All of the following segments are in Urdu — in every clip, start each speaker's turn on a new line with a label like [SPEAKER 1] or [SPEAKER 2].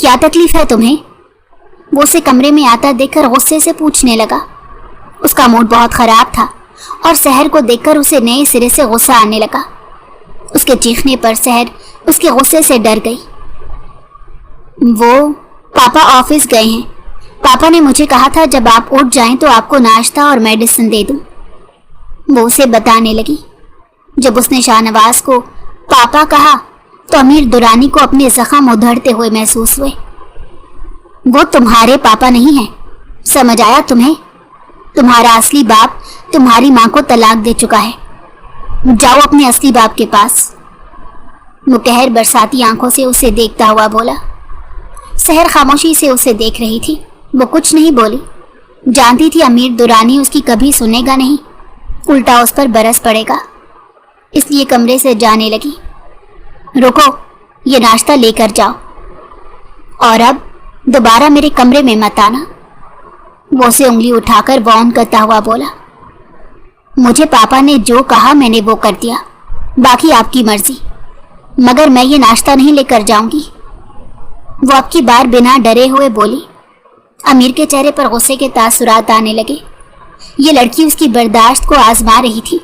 [SPEAKER 1] کیا تکلیف ہے تمہیں؟ وہ اسے کمرے میں آتا دیکھ کر غصے سے پوچھنے لگا۔ اس کا موڈ بہت خراب تھا اور سحر کو دیکھ کر اسے نئے سرے سے غصہ آنے لگا۔ اس کے چیخنے پر سحر اس کے غصے سے ڈر گئی۔ وہ پاپا آفس گئے ہیں۔ پاپا نے مجھے کہا تھا جب آپ اٹھ جائیں تو آپ کو ناشتہ اور میڈیسن دے دوں۔ وہ اسے بتانے لگی۔ جب اس نے شاہ نواز کو پاپا کہا تو امیر دورانی کو اپنے زخم ادھڑتے ہوئے محسوس ہوئے۔ وہ تمہارے پاپا نہیں ہیں، سمجھ آیا تمہیں؟ تمہارا اصلی باپ تمہاری ماں کو طلاق دے چکا ہے۔ جاؤ اپنے اصلی باپ کے پاس۔ وہ قہر برساتی آنکھوں سے اسے دیکھتا ہوا بولا۔ سحر خاموشی سے اسے دیکھ رہی تھی۔ وہ کچھ نہیں بولی، جانتی تھی امیر دورانی اس کی کبھی سنے گا نہیں، الٹا اس پر برس پڑے گا، اس لیے کمرے سے جانے لگی۔ رکو، یہ ناشتہ لے کر جاؤ اور اب دوبارہ میرے کمرے میں مت آنا۔ وہ اسے انگلی اٹھا کر وارن کرتا ہوا بولا۔ مجھے پاپا نے جو کہا میں نے وہ کر دیا، باقی آپ کی مرضی، مگر میں یہ ناشتہ نہیں لے کر جاؤں گی۔ وہ اب کی بار بنا ڈرے ہوئے بولی۔ امیر کے چہرے پر غصے کے تاثرات آنے لگے۔ یہ لڑکی اس کی برداشت کو آزما رہی تھی۔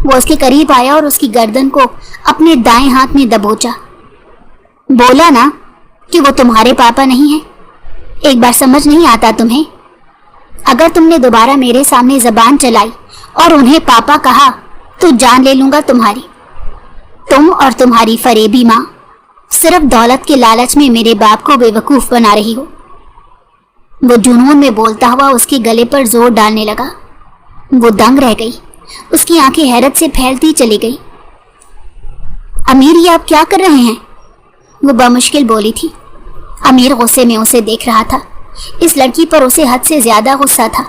[SPEAKER 1] وہ اس کے قریب آیا اور اس کی گردن کو اپنے دائیں ہاتھ میں دبوچا۔ بولا نا کہ وہ تمہارے پاپا نہیں ہیں، ایک بار سمجھ نہیں آتا تمہیں؟ اگر تم نے دوبارہ میرے سامنے زبان چلائی اور انہیں پاپا کہا تو جان لے لوں گا تمہاری۔ تم اور تمہاری فریبی ماں صرف دولت کے لالچ میں میرے باپ کو بے وقوف بنا رہی ہو۔ وہ جنون میں بولتا ہوا اس کے گلے پر زور ڈالنے لگا۔ وہ دنگ رہ گئی، اس کی آنکھیں حیرت سے پھیلتی چلی گئی۔ امیر یہ آپ کیا کر رہے ہیں؟ وہ بمشکل بولی تھی۔ امیر غصے میں اسے دیکھ رہا تھا۔ اس لڑکی پر اسے حد سے زیادہ غصہ تھا۔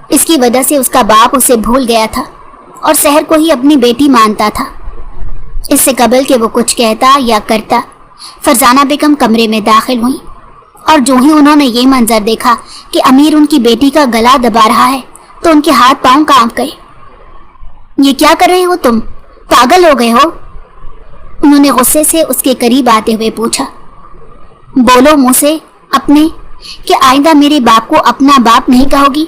[SPEAKER 1] اس کی وجہ سے اس کا باپ اسے بھول گیا تھا اور سحر کو ہی اپنی بیٹی مانتا تھا۔ اس سے قبل کہ وہ کچھ کہتا یا کرتا، فرزانہ بیگم کمرے میں داخل ہوئی اور جو ہی انہوں نے یہ منظر دیکھا کہ امیر ان کی بیٹی کا گلا دبا رہا ہے تو ان کے ہاتھ پاؤں کانپ گئے۔ یہ کیا کر رہے ہو تم؟ پاگل ہو گئے ہو؟ انہوں نے غصے سے اس کے قریب آتے ہوئے پوچھا۔ بولو منہ سے اپنے کہ آئندہ میرے باپ کو اپنا باپ نہیں کہو گی؟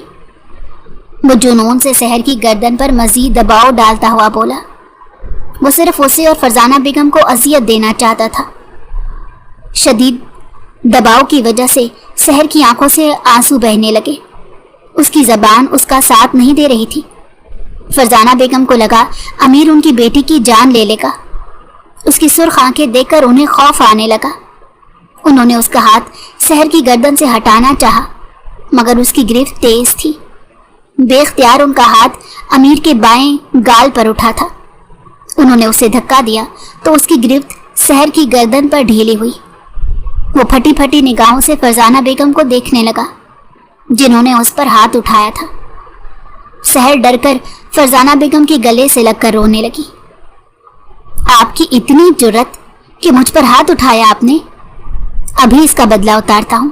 [SPEAKER 1] وہ جنون سے سحر کی گردن پر مزید دباؤ ڈالتا ہوا بولا۔ وہ صرف اسے اور فرزانہ بیگم کو اذیت دینا چاہتا تھا۔ شدید دباؤ کی وجہ سے سحر کی آنکھوں سے آنسو بہنے لگے۔ اس کی زبان اس کا ساتھ نہیں دے رہی تھی۔ فرزانہ بیگم کو لگا امیر ان کی بیٹی کی جان لے لے گا۔ اس کی سرخ آنکھیں دیکھ کر انہیں خوف آنے لگا۔ انہوں نے اس کا ہاتھ سحر کی گردن سے ہٹانا چاہا مگر اس کی گرفت تیز تھی۔ بے اختیار ان کا ہاتھ امیر کے بائیں گال پر اٹھا تھا۔ انہوں نے اسے دھکا دیا تو اس کی گرفت سحر کی گردن پر ڈھیلی ہوئی۔ وہ پھٹی پھٹی نگاہوں سے فرزانہ بیگم کو دیکھنے لگا جنہوں نے اس پر ہاتھ اٹھایا تھا۔ سحر ڈر کر فرزانہ بیگم کے گلے سے لگ کر رونے لگی۔ آپ کی اتنی جرت کہ مجھ پر ہاتھ اٹھایا آپ نے؟ ابھی اس کا بدلہ اتارتا ہوں۔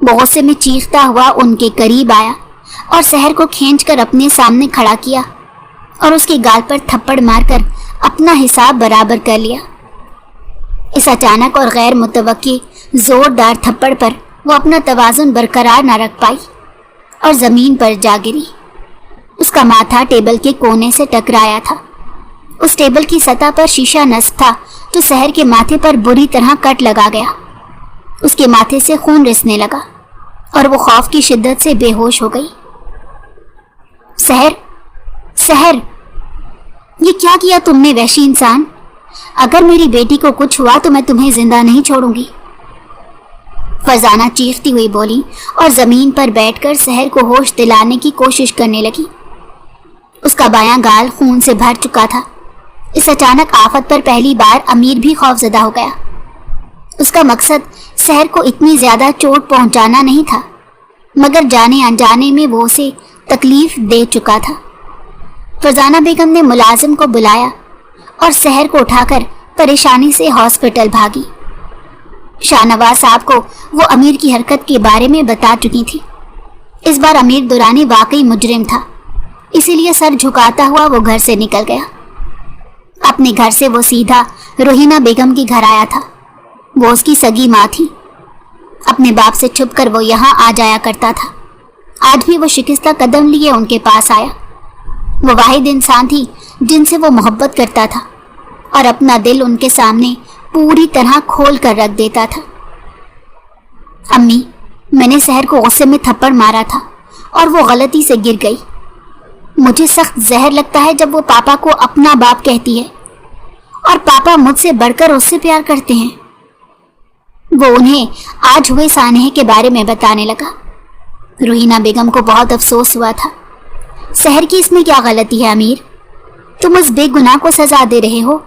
[SPEAKER 1] وہ غصے میں چیختا ہوا ان کے قریب آیا اور سحر کو کھینچ کر اپنے سامنے کھڑا کیا اور اس کے گال پر تھپڑ مار کر اپنا حساب برابر کر لیا۔ اس اچانک اور غیر متوقع زوردار تھپڑ پر وہ اپنا توازن برقرار نہ رکھ پائی اور زمین پر جا گری۔ اس کا ماتھا ٹیبل کے کونے سے ٹکرایا تھا۔ اس ٹیبل کی سطح پر شیشہ نصب تھا جو سحر کے ماتھے پر بری طرح کٹ لگا گیا۔ اس کے ماتھے سے خون رسنے لگا اور وہ خوف کی شدت سے بے ہوش ہو گئی۔ سحر، سحر، یہ کیا کیا تم نے وحشی انسان؟ اگر میری بیٹی کو کچھ ہوا تو میں تمہیں زندہ نہیں چھوڑوں گی۔ فرزانہ چیختی ہوئی بولی اور زمین پر بیٹھ کر سحر کو ہوش دلانے کی کوشش کرنے لگی۔ اس کا بایاں گال خون سے بھر چکا تھا۔ اس اچانک آفت پر پہلی بار امیر بھی خوفزدہ ہو گیا۔ اس کا مقصد سحر کو اتنی زیادہ چوٹ پہنچانا نہیں تھا مگر جانے انجانے میں وہ اسے تکلیف دے چکا تھا۔ فرزانہ بیگم نے ملازم کو بلایا اور سحر کو اٹھا کر پریشانی سے ہاسپٹل بھاگی۔ شاہ نواز صاحب کو وہ امیر کی حرکت کے بارے میں بتا چکی تھی۔ اس بار امیر دورانی واقعی مجرم تھا، اسی لیے سر جھکاتا ہوا وہ گھر سے نکل گیا۔ اپنے گھر سے وہ سیدھا روہینہ بیگم کے گھر آیا تھا۔ وہ اس کی سگی ماں تھی۔ اپنے باپ سے چھپ کر وہ یہاں آ جایا کرتا تھا۔ آج بھی وہ شکستہ قدم لیے ان کے پاس آیا۔ وہ واحد انسان تھی جن سے وہ محبت کرتا تھا اور اپنا دل ان کے سامنے پوری طرح کھول کر رکھ دیتا تھا۔ امی، میں نے سحر کو غصے میں تھپڑ مارا تھا اور وہ غلطی سے گر گئی۔ مجھے سخت زہر لگتا ہے جب وہ پاپا کو اپنا باپ کہتی ہے اور پاپا مجھ سے بڑھ کر اس سے پیار کرتے ہیں۔ وہ انہیں آج ہوئے سانحے کے بارے میں بتانے لگا۔ روحینہ بیگم کو بہت افسوس ہوا تھا۔ سحر کی اس میں کیا غلطی ہے امیر؟ تم اس بے گناہ کو سزا دے رہے ہو۔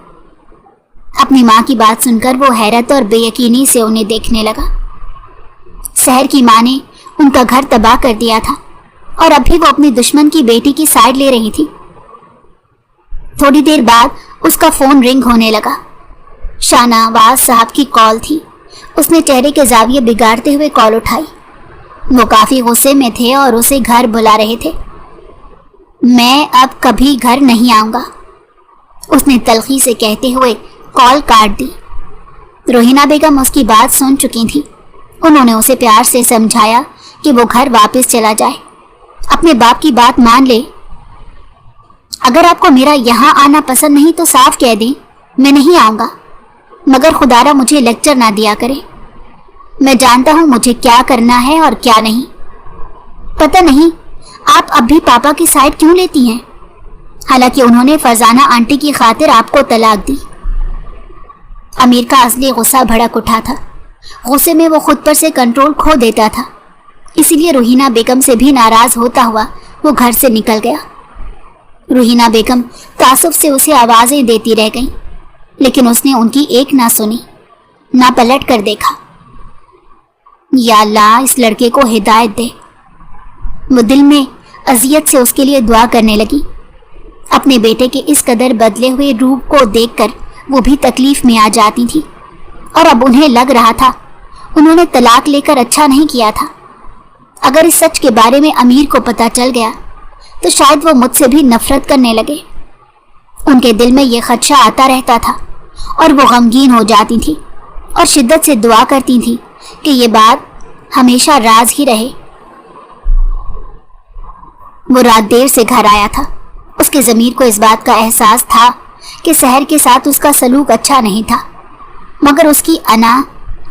[SPEAKER 1] اپنی ماں کی بات سن کر وہ حیرت اور بے یقینی سے انہیں دیکھنے لگا۔ سحر کی ماں نے ان کا گھر تباہ کر دیا تھا اور اب بھی وہ اپنی دشمن کی بیٹی کی سائیڈ لے رہی تھی۔ تھوڑی دیر بعد اس کا فون رنگ ہونے لگا۔ شاہ نواز صاحب کی کال تھی۔ اس نے چہرے کے زاویے بگاڑتے ہوئے کال اٹھائی۔ وہ کافی غصے میں تھے اور اسے گھر بلا رہے تھے۔ میں اب کبھی گھر نہیں آؤں گا، اس نے تلخی سے کہتے ہوئے کال کاٹ دی۔ روحینہ بیگم اس کی بات سن چکی تھی۔ انہوں نے اسے پیار سے سمجھایا کہ وہ گھر واپس چلا جائے، اپنے باپ کی بات مان لے۔ اگر آپ کو میرا یہاں آنا پسند نہیں تو صاف کہہ دیں، میں نہیں آؤں گا، مگر خدارا مجھے لیکچر نہ دیا کرے۔ میں جانتا ہوں مجھے کیا کرنا ہے اور کیا نہیں۔ پتہ نہیں آپ اب بھی پاپا کی سائیڈ کیوں لیتی ہیں، حالانکہ انہوں نے فرزانہ آنٹی کی خاطر آپ کو طلاق دی۔ امیر کا اصلی غصہ بھڑک اٹھا تھا۔ غصے میں وہ خود پر سے کنٹرول کھو دیتا تھا، اسی لیے روحینہ بیگم سے بھی ناراض ہوتا ہوا وہ گھر سے نکل گیا۔ روحینہ بیگم تعصب سے اسے آوازیں دیتی رہ گئیں، لیکن اس نے ان کی ایک نہ سنی، نہ پلٹ کر دیکھا۔ یا اللہ اس لڑکے کو ہدایت دے۔ وہ دل میں اذیت سے اس کے لیے دعا کرنے لگی۔ اپنے بیٹے کے اس قدر بدلے ہوئے روپ کو دیکھ کر وہ بھی تکلیف میں آ جاتی تھی، اور اب انہیں لگ رہا تھا انہوں نے طلاق لے کر اچھا نہیں کیا تھا۔ اگر اس سچ کے بارے میں امیر کو پتہ چل گیا تو شاید وہ مجھ سے بھی نفرت کرنے لگے۔ ان کے دل میں یہ خدشہ آتا رہتا تھا اور وہ غمگین ہو جاتی تھی اور شدت سے دعا کرتی تھی کہ یہ بات ہمیشہ راز ہی رہے۔ وہ رات دیر سے گھر آیا تھا۔ اس کے ضمیر کو اس بات کا احساس تھا کہ سحر کے ساتھ اس کا سلوک اچھا نہیں تھا، مگر اس کی انا،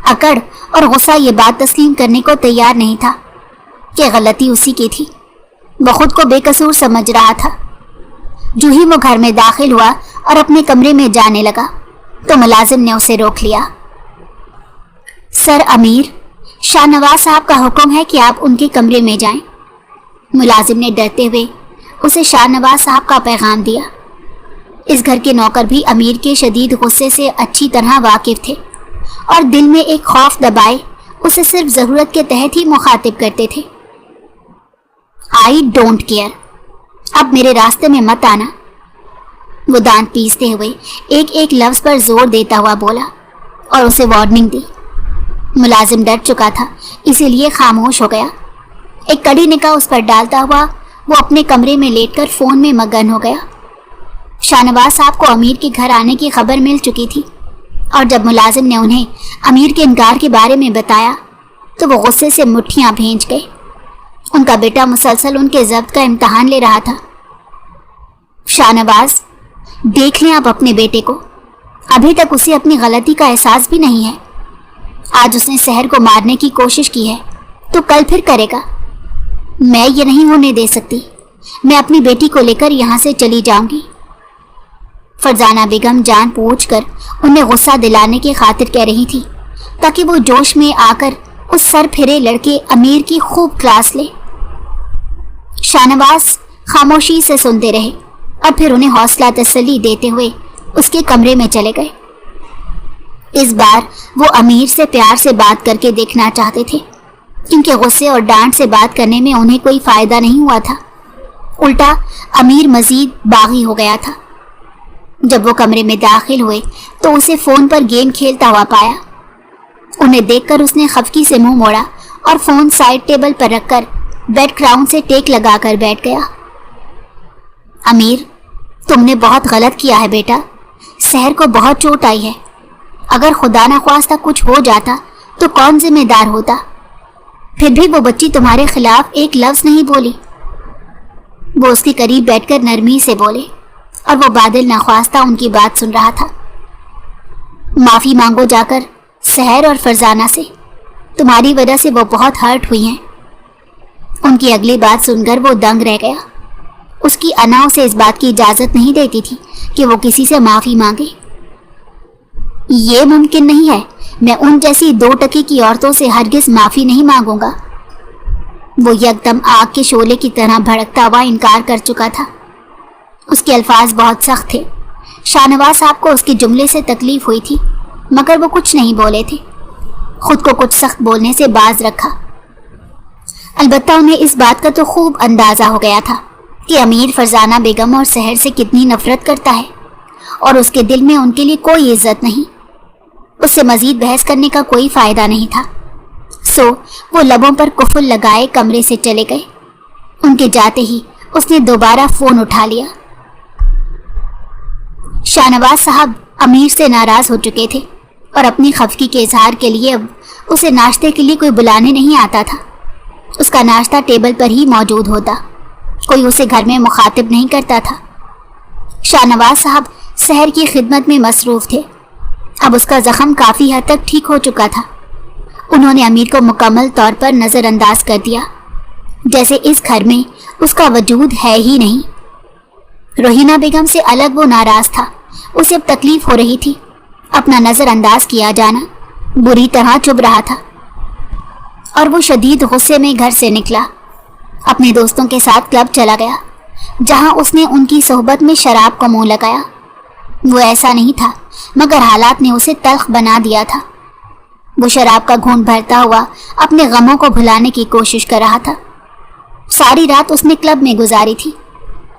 [SPEAKER 1] اکڑ اور غصہ یہ بات تسلیم کرنے کو تیار نہیں تھا کہ غلطی اسی کی تھی۔ وہ خود کو بے قصور سمجھ رہا تھا۔ جو ہی وہ گھر میں داخل ہوا اور اپنے کمرے میں جانے لگا تو ملازم نے اسے روک لیا۔ سر امیر، شاہ نواز صاحب کا حکم ہے کہ آپ ان کے کمرے میں جائیں۔ ملازم نے ڈرتے ہوئے اسے شاہ نواز صاحب کا پیغام دیا۔ اس گھر کے نوکر بھی امیر کے شدید غصے سے اچھی طرح واقف تھے اور دل میں ایک خوف دبائے اسے صرف ضرورت کے تحت ہی مخاطب کرتے تھے۔ آئی ڈونٹ کیئر، اب میرے راستے میں مت آنا، وہ دانت پیستے ہوئے ایک ایک لفظ پر زور دیتا ہوا بولا اور اسے وارننگ دی۔ ملازم ڈر چکا تھا، اسی لیے خاموش ہو گیا۔ ایک کڑی نگاہ اس پر ڈالتا ہوا وہ اپنے کمرے میں لیٹ کر فون میں مگن ہو گیا۔ شاہ نواز صاحب کو امیر کے گھر آنے کی خبر مل چکی تھی، اور جب ملازم نے انہیں امیر کے انکار کے بارے میں بتایا تو وہ غصے سے مٹھیاں بھینچ گئے۔ ان کا بیٹا مسلسل ان کے ضبط کا امتحان لے رہا تھا۔ شاہ نواز، دیکھ لیں آپ اپنے بیٹے کو، ابھی تک اسے اپنی غلطی کا احساس بھی نہیں ہے۔ آج اس نے سحر کو مارنے کی کوشش کی ہے تو کل پھر کرے گا۔ میں یہ نہیں ہونے دے سکتی، میں اپنی بیٹی کو لے کر یہاں سے چلی جاؤں گی۔ فرزانہ بیگم جان بوجھ کر انہیں غصہ دلانے کی خاطر کہہ رہی تھی تاکہ وہ جوش میں آ کر اس سر پھرے لڑکے امیر کی خوب کلاس لے۔ شاہ نواز خاموشی سے سنتے رہے اور پھر انہیں حوصلہ تسلی دیتے ہوئے اس کے کمرے میں چلے گئے۔ اس بار وہ امیر سے پیار سے بات کر کے دیکھنا چاہتے تھے، کیونکہ غصے اور ڈانٹ سے بات کرنے میں انہیں کوئی فائدہ نہیں ہوا تھا، الٹا امیر مزید باغی ہو گیا تھا۔ جب وہ کمرے میں داخل ہوئے تو اسے فون پر گیم کھیلتا ہوا پایا۔ انہیں دیکھ کر اس نے خفگی سے منہ موڑا اور فون سائڈ ٹیبل پر رکھ کر بیڈ کراؤن سے ٹیک لگا کر بیٹھ گیا۔ امیر، تم نے بہت غلط کیا ہے بیٹا، سحر کو بہت چوٹ آئی ہے، اگر خدا نخواستہ کچھ ہو جاتا تو کون ذمہ دار ہوتا؟ پھر بھی وہ بچی تمہارے خلاف ایک لفظ نہیں بولی۔ وہ اس کے قریب بیٹھ کر نرمی سے بولے اور وہ بادل نخواستہ ان کی بات سن رہا تھا۔ معافی مانگو جا کر سحر اور فرزانہ سے، تمہاری وجہ سے وہ بہت ہرٹ ہوئی ہیں۔ ان کی اگلی بات سن کر وہ دنگ رہ گیا۔ اس کی انا اسے اس بات کی اجازت نہیں دیتی تھی کہ وہ کسی سے معافی مانگے۔ یہ ممکن نہیں ہے، میں ان جیسی 2 ٹکے کی عورتوں سے ہرگز معافی نہیں مانگوں گا۔ وہ یکدم آگ کے شعلے کی طرح بھڑکتا ہوا انکار کر چکا تھا۔ اس کے الفاظ بہت سخت تھے۔ شاہنواز صاحب کو اس کے جملے سے تکلیف ہوئی تھی، مگر وہ کچھ نہیں بولے تھے، خود کو کچھ سخت بولنے سے باز رکھا۔ البتہ انہیں اس بات کا تو خوب اندازہ ہو گیا تھا کہ امیر فرزانہ بیگم اور سحر سے کتنی نفرت کرتا ہے اور اس کے دل میں ان کے لیے کوئی عزت نہیں۔ اس سے مزید بحث کرنے کا کوئی فائدہ نہیں تھا، سو وہ لبوں پر کفل لگائے کمرے سے چلے گئے۔ ان کے جاتے ہی اس نے دوبارہ فون اٹھا لیا۔ شاہنواز صاحب امیر سے ناراض ہو چکے تھے اور اپنی خفگی کے اظہار کے لیے اب اسے ناشتے کے لیے کوئی بلانے نہیں آتا تھا۔ اس کا ناشتہ ٹیبل پر ہی موجود ہوتا، کوئی اسے گھر میں مخاطب نہیں کرتا تھا۔ شاہنواز صاحب سحر کی خدمت میں مصروف تھے۔ اب اس کا زخم کافی حد تک ٹھیک ہو چکا تھا۔ انہوں نے امیر کو مکمل طور پر نظر انداز کر دیا، جیسے اس گھر میں اس کا وجود ہے ہی نہیں۔ روہینہ بیگم سے الگ وہ ناراض تھا، اسے اب تکلیف ہو رہی تھی۔ اپنا نظر انداز کیا جانا بری طرح چبھ رہا تھا اور وہ شدید غصے میں گھر سے نکلا۔ اپنے دوستوں کے ساتھ کلب چلا گیا، جہاں اس نے ان کی صحبت میں شراب کو منہ لگایا۔ وہ ایسا نہیں تھا، مگر حالات نے اسے تلخ بنا دیا تھا۔ وہ شراب کا گھونٹ بھرتا ہوا اپنے غموں کو بھلانے کی کوشش کر رہا تھا۔ ساری رات اس نے کلب میں گزاری تھی۔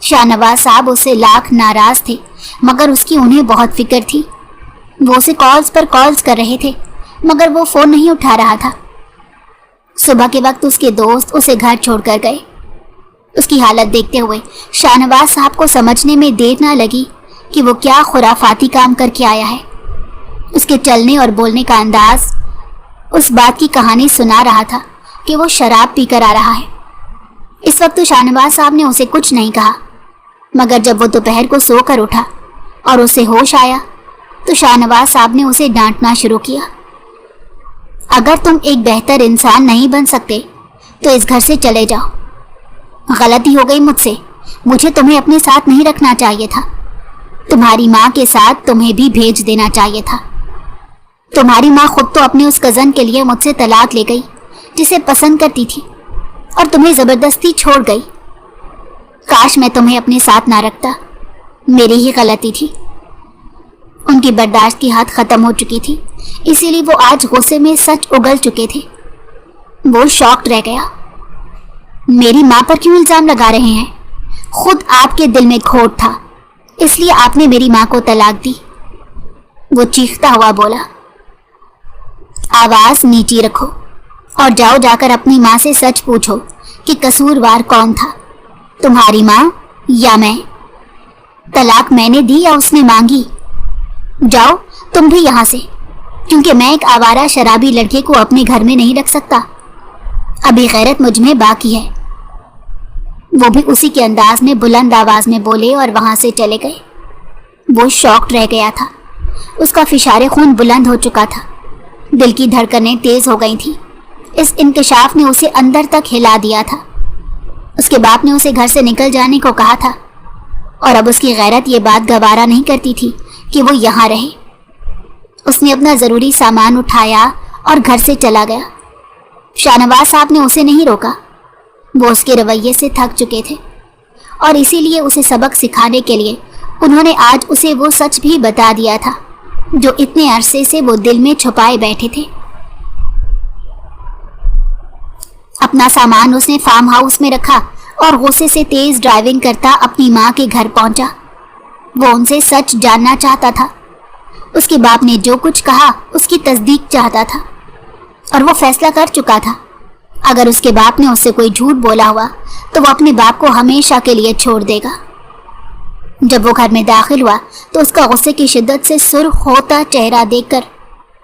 [SPEAKER 1] شاہنواز صاحب اس سے لاکھ ناراض تھے، مگر اس کی انہیں بہت فکر تھی۔ وہ اسے کالز پر کالز کر رہے تھے، مگر وہ فون نہیں اٹھا رہا تھا۔ صبح کے وقت اس کے دوست اسے گھر چھوڑ کر گئے۔ اس کی حالت دیکھتے ہوئے شاہنواز صاحب کو سمجھنے میں دیر نہ لگی کہ وہ کیا خرافاتی کام کر کے آیا ہے۔ اس کے چلنے اور بولنے کا انداز اس بات کی کہانی سنا رہا تھا کہ وہ شراب پی کر آ رہا ہے۔ اس وقت تو شاہنواز صاحب نے اسے کچھ نہیں کہا، مگر جب وہ دوپہر کو سو کر اٹھا اور اسے ہوش آیا تو شاہنواز صاحب نے اسے ڈانٹنا شروع کیا۔ اگر تم ایک بہتر انسان نہیں بن سکتے تو اس گھر سے چلے جاؤ۔ غلطی ہو گئی مجھ سے، مجھے تمہیں اپنے ساتھ نہیں رکھنا چاہیے تھا۔ تمہاری ماں کے ساتھ تمہیں بھی بھیج دینا چاہیے تھا۔ تمہاری ماں خود تو اپنے اس کزن کے لیے مجھ سے طلاق لے گئی جسے پسند کرتی تھی، اور تمہیں زبردستی چھوڑ گئی۔ کاش میں تمہیں اپنے ساتھ نہ رکھتا، میری ہی غلطی تھی۔ ان کی برداشت کی حد ختم ہو چکی تھی، اسی لیے وہ آج غصے میں سچ اگل چکے تھے۔ وہ شاکڈ رہ گیا۔ میری ماں پر کیوں الزام لگا رہے ہیں؟ خود آپ کے دل میں کھوٹ تھا، اس لیے آپ نے میری ماں کو طلاق دی۔ وہ چیختا ہوا بولا۔ آواز نیچی رکھو اور جاؤ جا کر اپنی ماں سے سچ پوچھو کہ قصوروار کون تھا، تمہاری ماں یا میں؟ طلاق میں نے دی یا اس نے مانگی؟ جاؤ تم بھی یہاں سے، کیونکہ میں ایک آوارہ شرابی لڑکے کو اپنے گھر میں نہیں رکھ سکتا۔ ابھی غیرت مجھ میں باقی ہے۔ وہ بھی اسی کے انداز میں بلند آواز میں بولے اور وہاں سے چلے گئے۔ وہ شاکڈ رہ گیا تھا۔ اس کا فشار خون بلند ہو چکا تھا، دل کی دھڑکنیں تیز ہو گئی تھیں۔ اس انکشاف نے اسے اندر تک ہلا دیا تھا۔ اس کے باپ نے اسے گھر سے نکل جانے کو کہا تھا، اور اب اس کی غیرت یہ بات گوارا نہیں کرتی تھی کہ وہ یہاں رہے۔ اس نے اپنا ضروری سامان اٹھایا اور گھر سے چلا گیا۔ شاہنواز صاحب نے اسے نہیں روکا، وہ اس کے رویے سے تھک چکے تھے، اور اسی لیے اسے سبق سکھانے کے لیے انہوں نے آج اسے وہ سچ بھی بتا دیا تھا جو اتنے عرصے سے وہ دل میں چھپائے بیٹھے تھے۔ اپنا سامان اس نے فارم ہاؤس میں رکھا اور غصے سے تیز ڈرائیونگ کرتا اپنی ماں کے گھر پہنچا۔ وہ ان سے سچ جاننا چاہتا تھا۔ اس کے باپ نے جو کچھ کہا اس کی تصدیق چاہتا تھا، اور وہ فیصلہ کر چکا تھا اگر اس کے باپ نے اس سے کوئی جھوٹ بولا ہوا تو وہ اپنے باپ کو ہمیشہ کے لیے چھوڑ دے گا۔ جب وہ گھر میں داخل ہوا تو اس کا غصے کی شدت سے سرخ ہوتا چہرہ دیکھ کر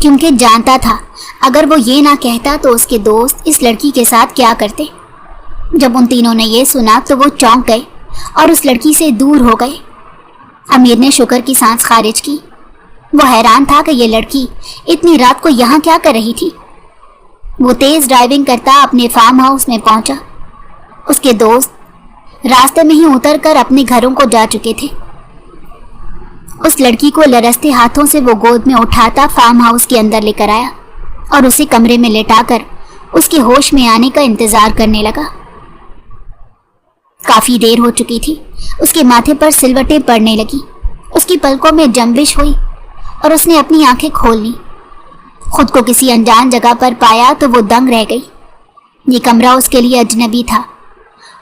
[SPEAKER 1] کیونکہ جانتا تھا اگر وہ یہ نہ کہتا تو اس کے دوست اس لڑکی کے ساتھ کیا کرتے۔ جب ان تینوں نے یہ سنا تو وہ چونک گئے اور اس لڑکی سے دور ہو گئے۔ امیر نے شکر کی سانس خارج کی۔ وہ حیران تھا کہ یہ لڑکی اتنی رات کو یہاں کیا کر رہی تھی۔ وہ تیز ڈرائیونگ کرتا اپنے فارم ہاؤس میں پہنچا۔ اس کے دوست راستے میں ہی اتر کر اپنے گھروں کو جا چکے تھے۔ اس لڑکی کو لرزتے ہاتھوں سے وہ گود میں اٹھاتا فارم ہاؤس کے اندر لے کر آیا اور اسے کمرے میں لٹا کر اس کے ہوش میں آنے کا انتظار کرنے لگا۔ کافی دیر ہو چکی تھی۔ اس کے ماتھے پر سلوٹیں پڑنے لگی، اس کی پلکوں میں جنبش ہوئی اور اس نے اپنی آنکھیں کھول لی۔ خود کو کسی انجان جگہ پر پایا تو وہ دنگ رہ گئی۔ یہ کمرہ اس کے لیے اجنبی تھا۔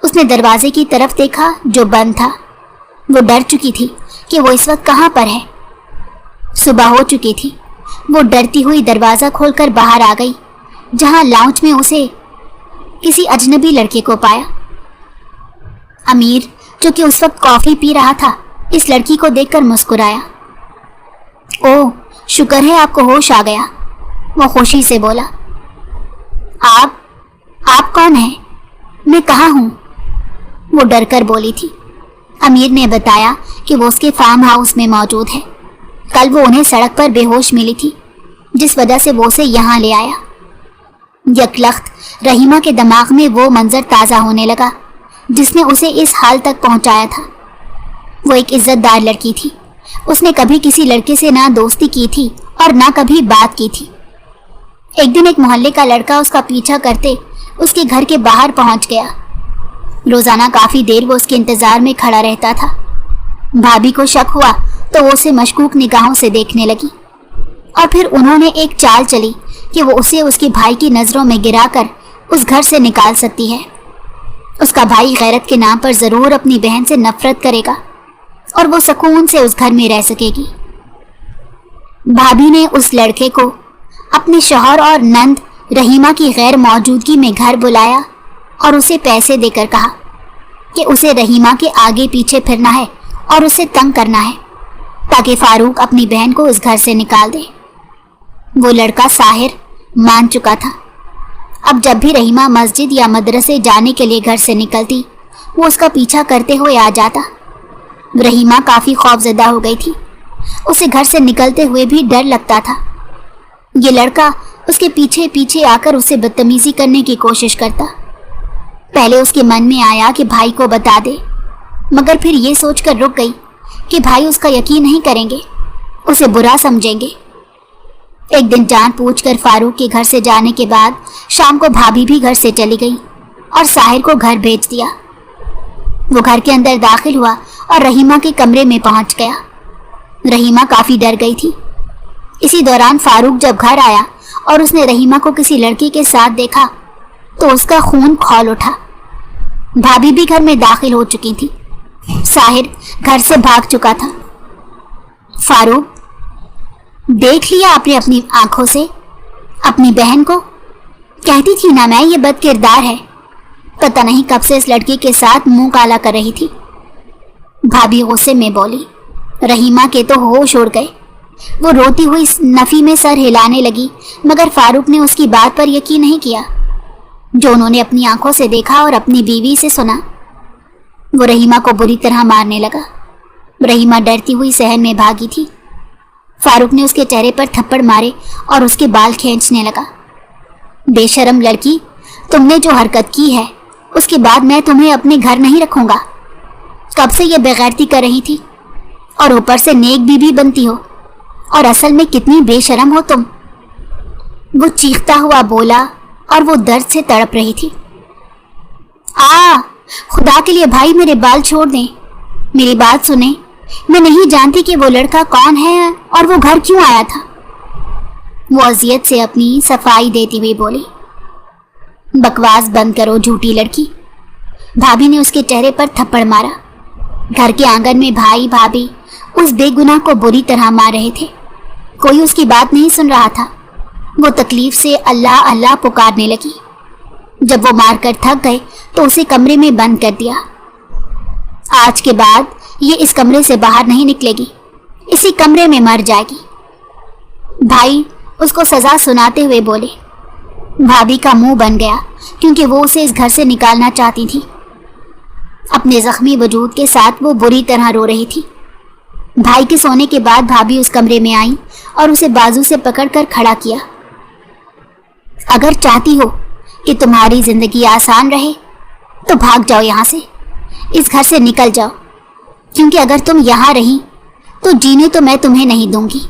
[SPEAKER 1] اس نے دروازے کی طرف دیکھا جو بند تھا۔ وہ ڈر چکی تھی کہ وہ اس وقت کہاں پر ہے۔ صبح ہو چکی تھی۔ وہ ڈرتی ہوئی دروازہ کھول کر باہر آ گئی، جہاں لاؤنج میں اسے کسی اجنبی لڑکے کو پایا۔ امیر جو کہ اس وقت کافی پی رہا تھا، اس لڑکی کو دیکھ کر مسکرایا۔ اوہ، شکر ہے آپ کو ہوش آ گیا، وہ خوشی سے بولا۔ آپ کون ہیں؟ میں کہاں ہوں؟ وہ ڈر کر بولی تھی۔ امیر نے بتایا کہ وہ اس کے فارم ہاؤس میں موجود ہے۔ کل وہ انہیں سڑک پر بے ہوش ملی تھی، جس وجہ سے وہ اسے یہاں لے آیا۔ یکلخت رحیمہ کے دماغ میں وہ منظر تازہ ہونے لگا جس نے اسے اس حال تک پہنچایا تھا۔ وہ ایک عزت دار لڑکی تھی۔ اس نے کبھی کسی لڑکے سے نہ دوستی کی تھی اور نہ کبھی بات کی تھی۔ ایک دن ایک محلے کا لڑکا اس کا پیچھا کرتے اس کے گھر کے باہر پہنچ گیا۔ روزانہ کافی دیر وہ اس کے انتظار میں کھڑا رہتا تھا۔ بھابھی کو شک ہوا تو وہ اسے مشکوک نگاہوں سے دیکھنے لگی، اور پھر انہوں نے ایک چال چلی کہ وہ اسے اس کے بھائی کی نظروں میں گرا کر اس گھر سے نکال سکتی ہے۔ اس کا بھائی غیرت کے نام پر ضرور اپنی بہن سے نفرت کرے گا اور وہ سکون سے اس گھر میں رہ سکے گی۔ بھابھی نے اس لڑکے کو اپنے شوہر اور نند رحیمہ کی غیر موجودگی میں گھر بلایا اور اسے پیسے دے کر کہا کہ اسے رحیمہ کے آگے پیچھے پھرنا ہے اور اسے تنگ کرنا ہے تاکہ فاروق اپنی بہن کو اس گھر سے نکال دے۔ وہ لڑکا ساحر مان چکا تھا۔ اب جب بھی رحیمہ مسجد یا مدرسے جانے کے لیے گھر سے نکلتی، وہ اس کا پیچھا کرتے ہوئے آ جاتا۔ رحیمہ کافی خوفزدہ ہو گئی تھی۔ اسے گھر سے نکلتے ہوئے بھی ڈر لگتا تھا۔ یہ لڑکا اس کے پیچھے پیچھے آ کر اسے بدتمیزی کرنے کی کوشش کرتا۔ پہلے اس کے من میں آیا کہ بھائی کو بتا دے، مگر پھر یہ سوچ کر رک گئی کہ بھائی اس کا یقین نہیں کریں گے، اسے برا سمجھیں گے۔ ایک دن جان پوچھ کر فاروق کے گھر سے جانے کے بعد شام کو بھابھی بھی گھر سے چلی گئی اور ساحر کو گھر بھیج دیا۔ وہ گھر کے اندر داخل ہوا اور رحیمہ کے کمرے میں پہنچ گیا۔ رحیمہ کافی ڈر گئی تھی۔ اسی دوران فاروق جب گھر آیا اور اس نے رحیمہ کو کسی لڑکی کے ساتھ دیکھا تو اس کا خون کھول اٹھا۔ بھابھی بھی گھر میں داخل ہو چکی تھی۔ ساحر گھر سے بھاگ چکا تھا۔ فاروق، دیکھ لیا آپ نے اپنی آنکھوں سے اپنی بہن کو؟ کہتی تھی نا میں یہ بد کردار ہے۔ پتہ نہیں کب سے اس لڑکی کے ساتھ منہ کالا کر رہی تھی۔ بھابھی غصے میں بولی۔ رحیمہ کے تو ہوش اڑ گئے۔ وہ روتی ہوئی نفی میں سر ہلانے لگی، مگر فاروق نے اس کی بات پر یقین نہیں کیا جو انہوں نے اپنی آنکھوں سے دیکھا اور اپنی بیوی سے سنا۔ وہ رحیمہ کو بری طرح مارنے لگا۔ رحیمہ ڈرتی ہوئی صحن میں بھاگی تھی۔ فاروق نے اس کے چہرے پر تھپڑ مارے اور اس کے بال کھینچنے لگا۔ بے شرم لڑکی، تم نے جو حرکت کی ہے اس کے بعد میں تمہیں اپنے گھر نہیں رکھوں گا۔ کب سے یہ بغیرتی کر رہی تھی اور اوپر سے نیک بیوی بنتی ہو، اور اصل میں کتنی بے شرم ہو تم۔ وہ چیختا ہوا بولا اور وہ درد سے تڑپ رہی تھی۔ خدا کے لیے بھائی میرے بال چھوڑ دیں، میری بات سنیں، میں نہیں جانتی کہ وہ لڑکا کون ہے اور وہ گھر کیوں آیا تھا۔ وہ اذیت سے اپنی صفائی دیتی ہوئی بولی۔ بکواس بند کرو جھوٹی لڑکی، بھابھی نے اس کے چہرے پر تھپڑ مارا۔ گھر کے آنگن میں بھائی بھابھی اس بے گناہ کو بری طرح مار رہے تھے۔ کوئی اس کی بات نہیں سن رہا تھا۔ وہ تکلیف سے اللہ اللہ پکارنے لگی۔ جب وہ مار کر تھک گئے تو اسے کمرے میں بند کر دیا۔ آج کے بعد یہ اس کمرے سے باہر نہیں نکلے گی، اسی کمرے میں مر جائے گی۔ بھائی اس کو سزا سناتے ہوئے بولے۔ بھابھی کا منہ بن گیا کیونکہ وہ اسے اس گھر سے نکالنا چاہتی تھی۔ اپنے زخمی وجود کے ساتھ وہ بری طرح رو رہی تھی۔ بھائی کے سونے کے بعد بھابھی اس کمرے میں آئی اور اسے بازو سے پکڑ کر کھڑا کیا۔ اگر چاہتی ہو کہ تمہاری زندگی آسان رہے تو بھاگ جاؤ یہاں سے، اس گھر سے نکل جاؤ، کیونکہ اگر تم یہاں رہی تو جینے تو میں تمہیں نہیں دوں گی۔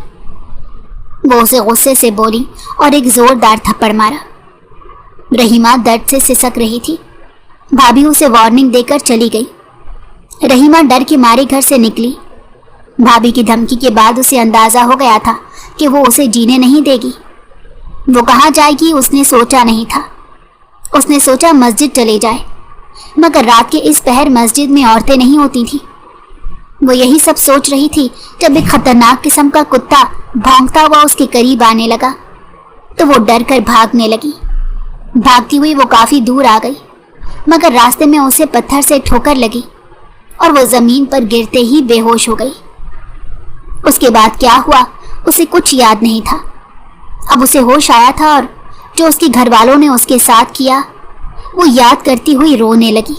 [SPEAKER 1] وہ اسے غصے سے بولی اور ایک زوردار تھپڑ مارا۔ رحیمہ درد سے سسک رہی تھی۔ بھابھی اسے وارننگ دے کر چلی گئی۔ رحیمہ ڈر کے مارے گھر سے نکلی۔ بھابھی کی دھمکی کے بعد اسے اندازہ ہو گیا تھا کہ وہ اسے جینے نہیں دے گی۔ وہ کہاں جائے گی اس نے سوچا نہیں تھا۔ اس نے سوچا مسجد چلے جائے، مگر رات کے اس پہر مسجد میں عورتیں نہیں ہوتی تھیں۔ وہ یہی سب سوچ رہی تھی جب ایک خطرناک قسم کا کتا بھونکتا ہوا اس کے قریب آنے لگا تو وہ ڈر کر بھاگنے لگی۔ بھاگتی ہوئی وہ کافی دور آ گئی، مگر راستے میں اسے پتھر سے ٹھوکر لگی اور وہ زمین پر گرتے ہی بے ہوش ہو گئی۔ اس کے بعد کیا ہوا اسے کچھ یاد نہیں تھا۔ اب اسے ہوش آیا تھا اور جو اس کے گھر والوں نے اس کے ساتھ کیا وہ یاد کرتی ہوئی رونے لگی۔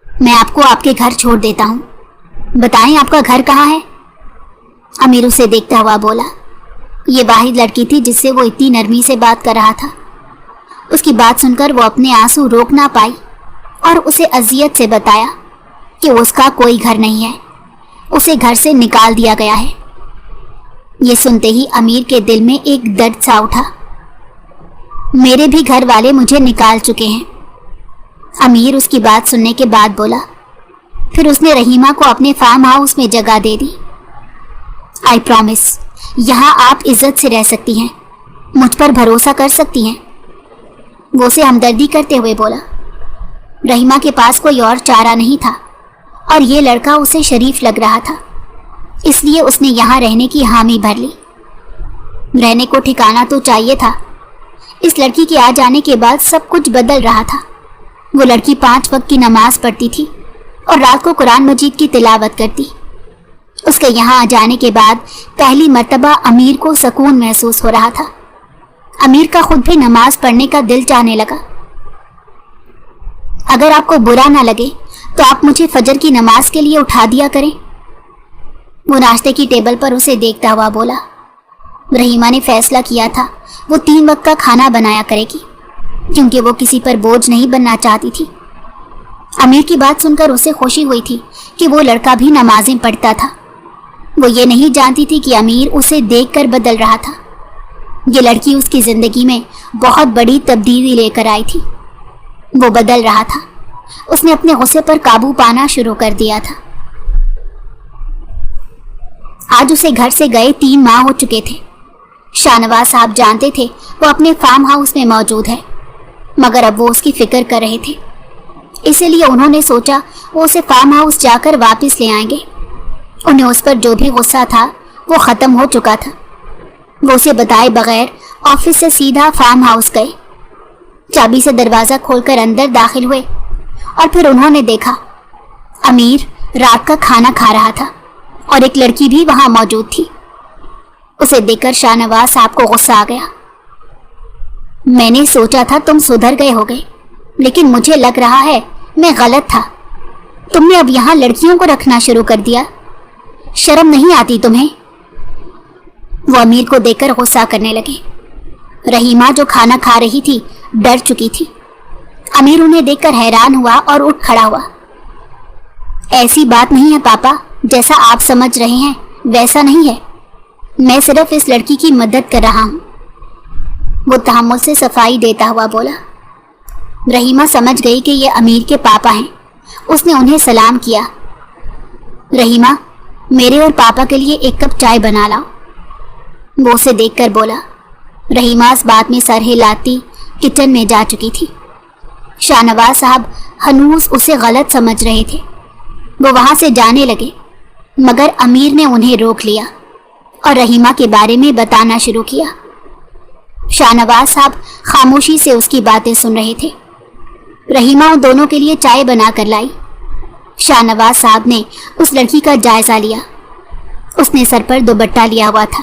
[SPEAKER 1] میں آپ کو آپ کے گھر چھوڑ دیتا ہوں، بتائیں آپ کا گھر کہاں ہے؟ امیر اسے دیکھتا ہوا بولا۔ یہ واحد لڑکی تھی جس سے وہ اتنی نرمی سے بات کر رہا تھا۔ اس کی بات سن کر وہ اپنے آنسو روک نہ پائی اور اسے اذیت سے بتایا کہ اس کا کوئی گھر نہیں ہے، اسے گھر سے نکال دیا گیا ہے۔ یہ سنتے ہی امیر کے دل میں ایک درد سا اٹھا۔ میرے بھی گھر والے مجھے نکال چکے ہیں، امیر اس کی بات سننے کے بعد بولا۔ پھر اس نے رحیمہ کو اپنے فارم ہاؤس میں جگہ دے دی۔ آئی پرومس، یہاں آپ عزت سے رہ سکتی ہیں، مجھ پر بھروسہ کر سکتی ہیں، وہ اسے ہمدردی کرتے ہوئے بولا۔ رحیمہ کے پاس کوئی اور چارہ نہیں تھا اور یہ لڑکا اسے شریف لگ رہا تھا، اس لیے اس نے یہاں رہنے کی حامی بھر لی۔ رہنے کو ٹھکانا تو چاہیے تھا۔ اس لڑکی کے آ جانے کے بعد سب کچھ بدل رہا تھا۔ وہ لڑکی 5 وقت کی نماز پڑھتی تھی اور رات کو قرآن مجید کی تلاوت کرتی۔ اس کے یہاں آ جانے کے بعد پہلی مرتبہ امیر کو سکون محسوس ہو رہا تھا۔ امیر کا خود بھی نماز پڑھنے کا دل چاہنے لگا۔ اگر آپ کو برا نہ لگے تو آپ مجھے فجر کی نماز کے لیے اٹھا دیا کریں، وہ ناشتے کی ٹیبل پر اسے دیکھتا ہوا بولا۔ رحیمہ نے فیصلہ کیا تھا وہ 3 وقت کا کھانا بنایا کرے گی، کیونکہ وہ کسی پر بوجھ نہیں بننا چاہتی تھی۔ امیر کی بات سن کر اسے خوشی ہوئی تھی کہ وہ لڑکا بھی نمازیں پڑھتا تھا۔ وہ یہ نہیں جانتی تھی کہ امیر اسے دیکھ کر بدل رہا تھا۔ یہ لڑکی اس کی زندگی میں بہت بڑی تبدیلی لے کر آئی تھی۔ وہ بدل رہا تھا۔ اس نے اپنے غصے پر قابو پانا شروع کر دیا تھا۔ آج اسے گھر سے گئے 3 ماہ ہو چکے تھے۔ شاہ نواز صاحب جانتے تھے وہ اپنے فارم ہاؤس میں موجود ہے، مگر اب وہ اس کی فکر کر رہے تھے، اسی لیے انہوں نے سوچا وہ اسے فارم ہاؤس جا کر واپس لے آئیں گے۔ انہیں اس پر جو بھی غصہ تھا وہ ختم ہو چکا تھا۔ وہ اسے بتائے بغیر آفس سے سیدھا فارم ہاؤس گئے، چابی سے دروازہ کھول کر اندر داخل ہوئے اور پھر انہوں نے دیکھا امیر رات کا کھانا کھا رہا تھا اور ایک لڑکی بھی وہاں موجود تھی۔ اسے دیکھ کر شاہ نواز صاحب کو غصہ آ گیا۔ میں نے سوچا تھا تم سدھر گئے ہوگے، لیکن مجھے لگ رہا ہے میں غلط تھا۔ تم نے اب یہاں لڑکیوں کو رکھنا شروع کر دیا، شرم نہیں آتی تمہیں؟ وہ امیر کو دیکھ کر غصہ کرنے لگے۔ رحیمہ جو کھانا کھا رہی تھی ڈر چکی تھی۔ امیر انہیں دیکھ کر حیران ہوا اور اٹھ کھڑا ہوا۔ ایسی بات نہیں ہے پاپا، جیسا آپ سمجھ رہے ہیں ویسا نہیں ہے، میں صرف اس لڑکی کی مدد کر رہا ہوں، وہ تحمل سے صفائی دیتا ہوا بولا۔ رحیمہ سمجھ گئی کہ یہ امیر کے پاپا ہیں۔ اس نے انہیں سلام کیا۔ رحیمہ، میرے اور پاپا کے لیے 1 کپ چائے بنا لاؤ، وہ اسے دیکھ کر بولا۔ رحیمہ اس بات میں سر ہلاتی کچن میں جا چکی تھی۔ شاہ نواز صاحب ہنوز اسے غلط سمجھ رہے تھے۔ وہ وہاں سے جانے لگے، مگر امیر نے انہیں روک لیا اور رحیمہ کے بارے میں بتانا شروع کیا۔ شاہ نواز صاحب خاموشی سے اس کی باتیں سن رہے تھے۔ رحیمہ ان دونوں کے لیے چائے بنا کر لائی۔ شاہ نواز صاحب نے اس لڑکی کا جائزہ لیا۔ اس نے سر پر دوپٹہ لیا ہوا تھا